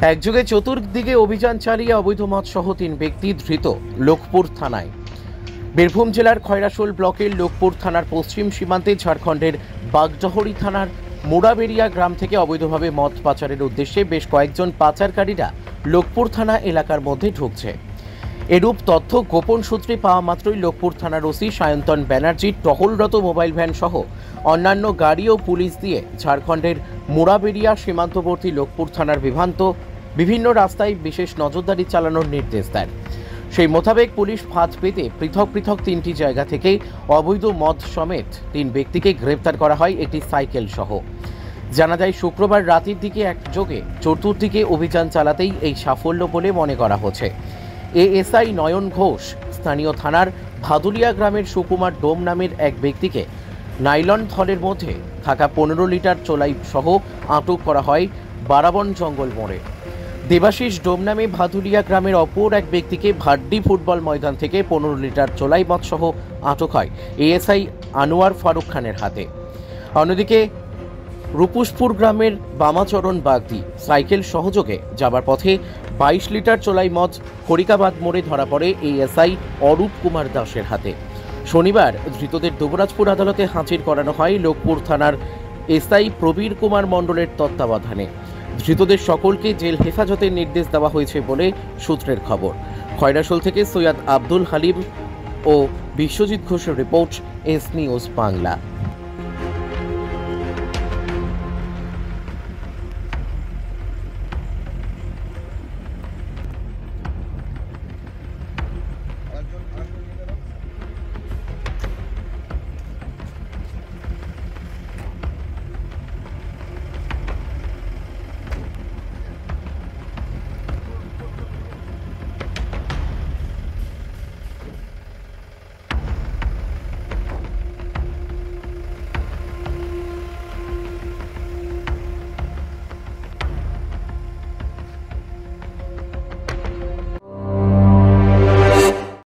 একযোগে চতুর্দিকে অভিযান চালিয়ে অবৈধ মদ সহ 3 ব্যক্তি ধৃত লোকপুর থানায়। বীরভূম জেলার খয়রাশোল ব্লকের লোকপুর থানার পশ্চিম সীমান্তে ঝাড়খণ্ডের বাগডহরি থানার মোড়াবেড়িয়া গ্রাম থেকে অবৈধভাবে মদ পাচারের উদ্দেশ্যে বেশ কয়েকজন পাচারকারীরা লোকপুর থানা এলাকার মধ্যে ঢুকছে। এরূপ তথ্য গোপন সূত্রে পাওয়া মাত্রই লোকপুর থানার ওসি সায়ন্তন ব্যানার্জি টহলরত মোবাইল ভ্যান সহ অন্যান্য গাড়ি ও পুলিশ দিয়ে ঝাড়খণ্ডের মোড়াবেড়িয়া সীমান্তবর্তী লোকপুর থানার বিভিন্ন রাস্তায় বিশেষ নজরদারি চালানোর নির্দেশ দেন। সেই মোতাবেক পুলিশ ফাঁদ পেতে পৃথক পৃথক 3টি জায়গা থেকে অবৈধ মদ সমেত 3 ব্যক্তিকে গ্রেপ্তার করা হয় একটি সাইকেল সহ। জানা যায় শুক্রবার রাতের দিকে একযোগে চতুর্দিকে অভিযান চালাতেই এই সাফল্য বলে মনে করা হচ্ছে। এএসআই নয়ন ঘোষ স্থানীয় থানার ভাদুলিয়া গ্রামের সুকুমার ডোম নামের এক ব্যক্তিকে নাইলন থলের মধ্যে থাকা 15 লিটার চোলাই সহ আটক করা হয় বারাবন জঙ্গল মোড়ে। দেবাশিস ডোম নামে ভাদুলিয়া গ্রামের অপর এক ব্যক্তিকে ভাড্ডি ফুটবল ময়দান থেকে 15 লিটার চোলাই মদ সহ আটক হয় এএসআই আনোয়ার ফারুক খানের হাতে। অন্যদিকে রূপুসপুর গ্রামের বামাচরণ বাগদি সাইকেল সহযোগে যাবার পথে 22 লিটার চোলাই মদ হরিকাবাদ মোড়ে ধরা পড়ে এএসআই অরূপ কুমার দাসের হাতে। শনিবার ধৃতদের দুবরাজপুর আদালতে হাজির করানো হয় লোকপুর থানার এসআই প্রবীর কুমার মণ্ডলের তত্ত্বাবধানে। ধৃতদের সকলকে জেল হেফাজতের নির্দেশ দেওয়া হয়েছে বলে সূত্রের খবর। খয়রাশোল থেকে সৈয়দ আব্দুল হালিম ও বিশ্বজিৎ ঘোষের রিপোর্ট, এস নিউজ বাংলা।